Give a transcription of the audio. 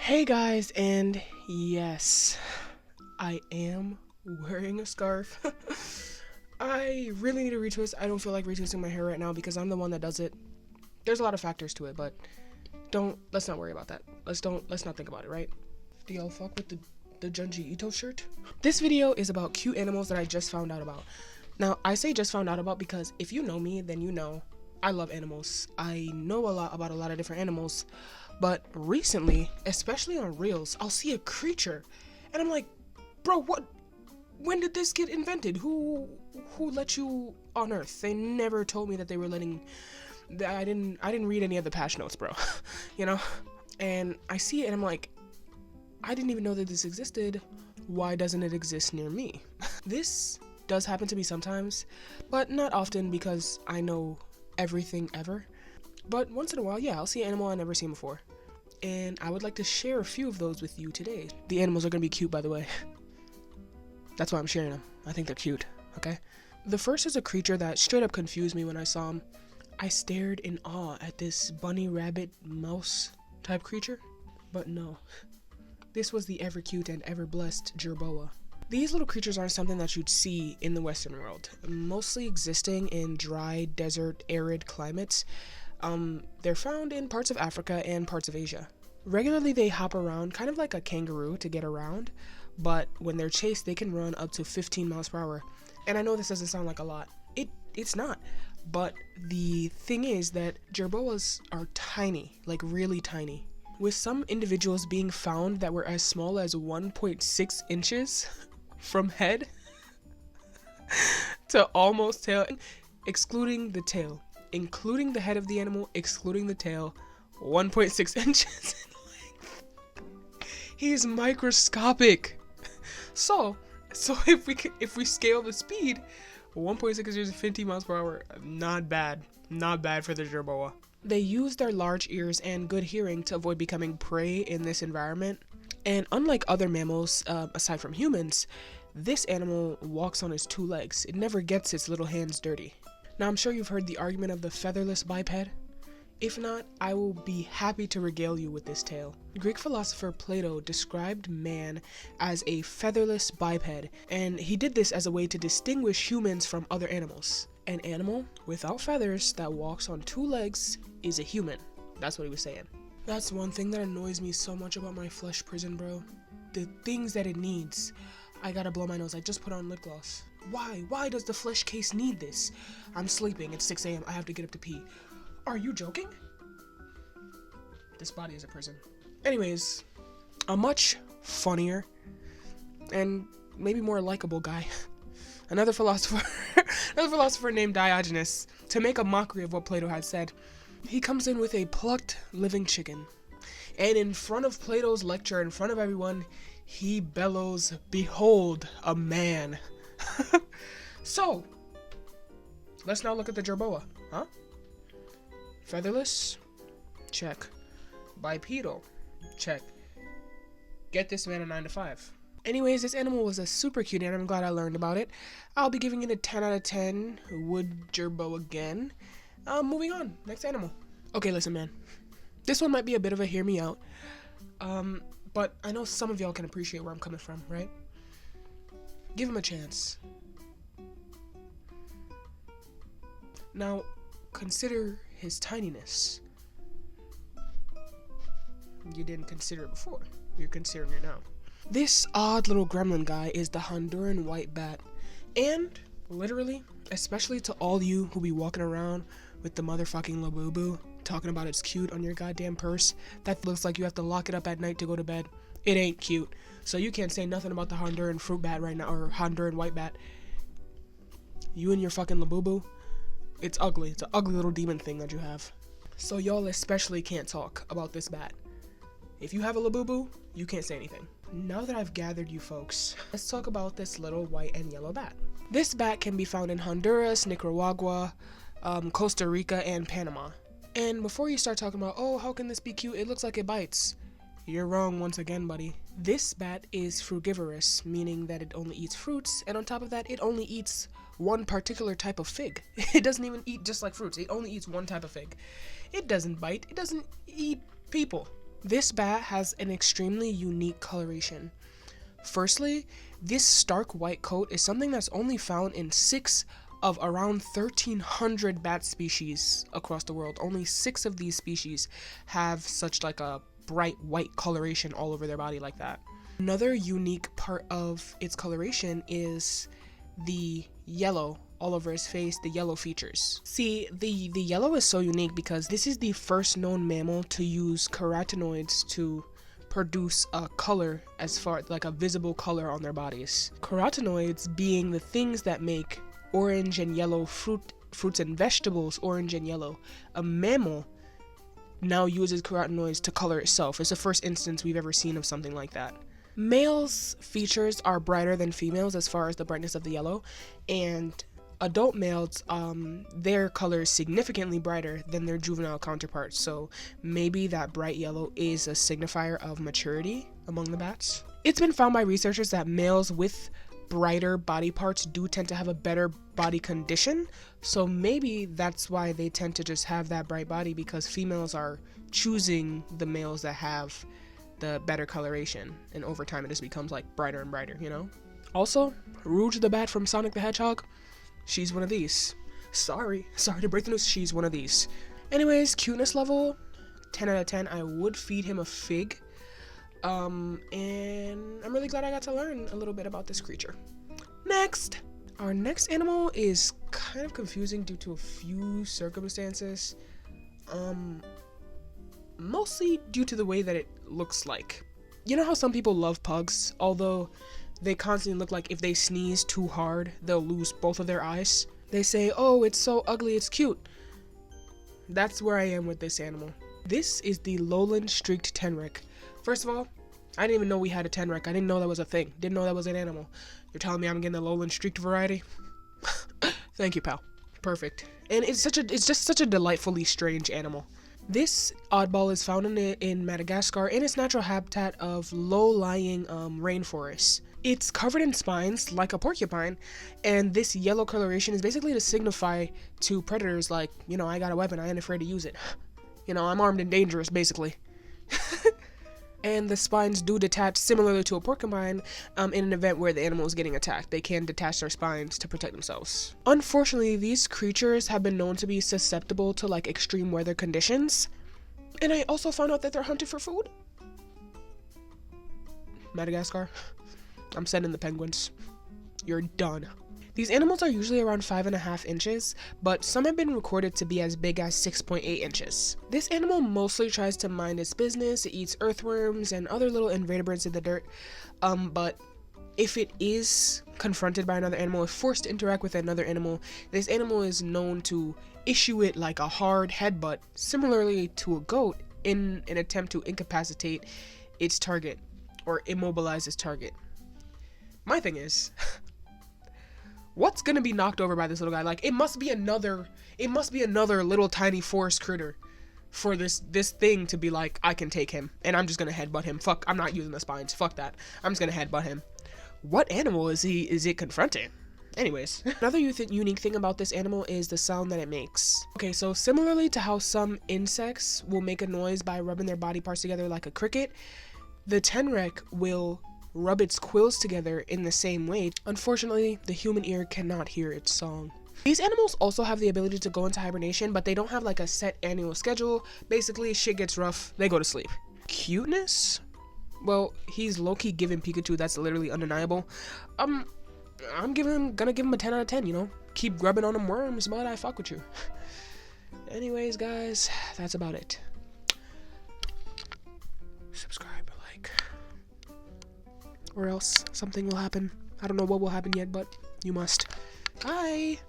Hey guys, and yes, I am wearing a scarf. I really need to retwist. I don't feel like retwisting my hair right now because I'm the one that does it. There's a lot of factors to it, but let's not worry about that. Let's not think about it, right? Do y'all fuck with the Junji Ito shirt? This video is about cute animals that I just found out about. Now, I say just found out about because if you know me, then you know I love animals. I know a lot about a lot of different animals, but recently, especially on Reels, I'll see a creature and I'm like, bro, when did this get invented? Who let you on Earth? They never told me that they were letting I didn't read any of the patch notes, bro. you know? And I see it and I'm like, I didn't even know that this existed. Why doesn't it exist near me? This does happen to me sometimes, but not often because I know everything ever. But once in a while, yeah, I'll see an animal I've never seen before. And I would like to share a few of those with you today. The animals are gonna be cute, by the way. That's why I'm sharing them. I think they're cute, okay? The first is a creature that straight up confused me when I saw him. I stared in awe at this bunny, rabbit, mouse type creature. But no, this was the ever cute and ever blessed jerboa. These little creatures aren't something that you'd see in the Western world, mostly existing in dry, desert, arid climates. They're found in parts of Africa and parts of Asia. Regularly, they hop around kind of like a kangaroo to get around, but when they're chased, they can run up to 15 miles per hour. And I know this doesn't sound like a lot. It's not. But the thing is that jerboas are tiny, like really tiny. With some individuals being found that were as small as 1.6 inches from head to almost tail, excluding the tail. Including the head of the animal, excluding the tail, 1.6 inches in length. He's microscopic. So if we scale the speed, 1.6 inches, 50 miles per hour, not bad for the jerboa. They use their large ears and good hearing to avoid becoming prey in this environment. And unlike other mammals, aside from humans, this animal walks on its two legs. It never gets its little hands dirty. Now, I'm sure you've heard the argument of the featherless biped. If not, I will be happy to regale you with this tale. Greek philosopher Plato described man as a featherless biped, and he did this as a way to distinguish humans from other animals. An animal without feathers that walks on two legs is a human. That's what he was saying. That's one thing that annoys me so much about my flesh prison, bro. The things that it needs. I gotta blow my nose. I just put on lip gloss. Why does the flesh case need this? I'm sleeping. It's 6 a.m. I have to get up to pee. Are you joking? This body is a prison. Anyways, a much funnier and maybe more likable guy. Another philosopher named Diogenes, to make a mockery of what Plato had said. He comes in with a plucked living chicken. And in front of Plato's lecture, in front of everyone, he bellows, "Behold, a man." So, let's now look at the jerboa, huh? Featherless? Check. Bipedal? Check. Get this man a 9 to 5. Anyways, this animal was a super cute and I'm glad I learned about it. I'll be giving it a 10 out of 10. Would jerboa again. Moving on. Next animal. Okay, listen, man. This one might be a bit of a hear me out. But I know some of y'all can appreciate where I'm coming from, right? Give him a chance. Now, consider his tininess. You didn't consider it before. You're considering it now. This odd little gremlin guy is the Honduran white bat. And, literally, especially to all you who be walking around with the motherfucking labubu, talking about it's cute on your goddamn purse, that looks like you have to lock it up at night to go to bed. It ain't cute. So you can't say nothing about the Honduran fruit bat right now, or Honduran white bat. You and your fucking labubu, it's ugly. It's an ugly little demon thing that you have. So y'all especially can't talk about this bat. If you have a labubu, you can't say anything. Now that I've gathered you folks, let's talk about this little white and yellow bat. This bat can be found in Honduras, Nicaragua, Costa Rica, and Panama. And before you start talking about, oh, how can this be cute? It looks like it bites. You're wrong once again, buddy. This bat is frugivorous, meaning that it only eats fruits, and on top of that, it only eats one particular type of fig. It doesn't even eat just like fruits. It only eats one type of fig. It doesn't bite. It doesn't eat people. This bat has an extremely unique coloration. Firstly, this stark white coat is something that's only found in 6 of around 1,300 bat species across the world. Only 6 of these species have such like a bright white coloration all over their body like that. Another unique part of its coloration is the yellow all over his face, the yellow features. See, the yellow is so unique because this is the first known mammal to use carotenoids to produce a color, as far like a visible color on their bodies. Carotenoids being the things that make orange and yellow fruits and vegetables orange and yellow. A mammal now uses carotenoids to color itself. It's the first instance we've ever seen of something like that. Males' features are brighter than females as far as the brightness of the yellow, and adult males, their color is significantly brighter than their juvenile counterparts, so maybe that bright yellow is a signifier of maturity among the bats. It's been found by researchers that males with brighter body parts do tend to have a better body condition, so maybe that's why they tend to just have that bright body, because females are choosing the males that have the better coloration, and over time it just becomes like brighter and brighter, you know? Also, Rouge the Bat from Sonic the Hedgehog, she's one of these. Sorry to break the news, she's one of these. Anyways, cuteness level, 10 out of 10. I would feed him a fig. And I'm really glad I got to learn a little bit about this creature. Next! Our next animal is kind of confusing due to a few circumstances. Mostly due to the way that it looks like. You know how some people love pugs, although they constantly look like if they sneeze too hard, they'll lose both of their eyes? They say, oh, it's so ugly, it's cute. That's where I am with this animal. This is the lowland streaked tenrec. First of all, I didn't even know we had a tenrec. I didn't know that was a thing. Didn't know that was an animal. You're telling me I'm getting the lowland streaked variety? Thank you, pal. Perfect. And it's just such a delightfully strange animal. This oddball is found in Madagascar in its natural habitat of low-lying rainforests. It's covered in spines like a porcupine, and this yellow coloration is basically to signify to predators like, you know, I got a weapon, I ain't afraid to use it. You know, I'm armed and dangerous, basically. And the spines do detach similarly to a porcupine in an event where the animal is getting attacked. They can detach their spines to protect themselves. Unfortunately, these creatures have been known to be susceptible to like extreme weather conditions. And I also found out that they're hunted for food. Madagascar, I'm sending the penguins. You're done. These animals are usually around 5.5 inches, but some have been recorded to be as big as 6.8 inches. This animal mostly tries to mind its business. It eats earthworms and other little invertebrates in the dirt, but if it is confronted by another animal, if forced to interact with another animal, this animal is known to issue it like a hard headbutt, similarly to a goat, in an attempt to incapacitate its target or immobilize its target. My thing is, what's gonna be knocked over by this little guy? Like, it must be another little tiny forest critter for this thing to be like, I can take him, and I'm just gonna headbutt him. Fuck, I'm not using the spines. Fuck that. I'm just gonna headbutt him. What animal is it confronting? Anyways, another unique thing about this animal is the sound that it makes. Okay, so similarly to how some insects will make a noise by rubbing their body parts together like a cricket, the tenrec will rub its quills together in the same way. Unfortunately, the human ear cannot hear its song. These animals also have the ability to go into hibernation, but they don't have like a set annual schedule. Basically, shit gets rough, they go to sleep. Cuteness? Well, he's low-key giving Pikachu, that's literally undeniable. I'm gonna give him a 10 out of 10, you know? Keep grubbing on them worms, but I fuck with you. Anyways, guys, that's about it. Subscribe, like, or else something will happen. I don't know what will happen yet, but you must. Bye!